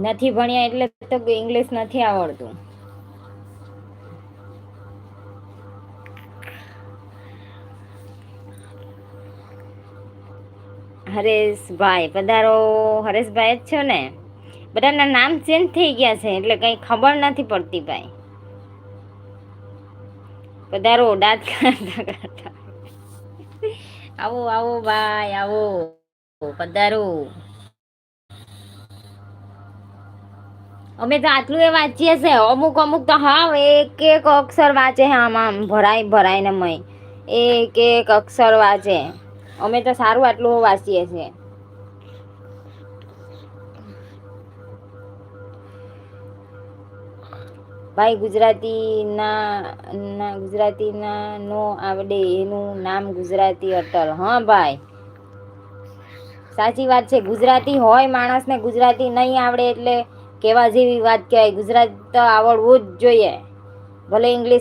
નથી ભણ્યા એટલે તો ઇંગ્લિશ નથી આવડતું. હરેશભાઈ પધારો. હરેશભાઈ જ છો ને? બધાના નામ ચેન્જ થઈ ગયા છે એટલે કઈ ખબર નથી પડતી ભાઈ. પધારો દાંત કાઢતા કાઢતા. આવો આવો ભાઈ આવો, પધારો. અમે તો આટલું એ વાંચીએ છે, અમુક અમુક તો હાવ એક એક અક્ષર વાંચે છે. આમ આમ ભરાય ભરાય ને મય એક એક અક્ષર વાંચે. અમે તો સારું આટલું વાંચીએ છીએ. ભાઈ ગુજરાતી ના નો આવડે એનું નામ ગુજરાતી અટલ. હા ભાઈ સાચી વાત છે. ગુજરાતી હોય માણસ ને ગુજરાતી નહીં આવડે એટલે કેવા જેવી વાત કહેવાય. ગુજરાતી તો આવડવું જ જોઈએ, ભલે ઇંગ્લિશ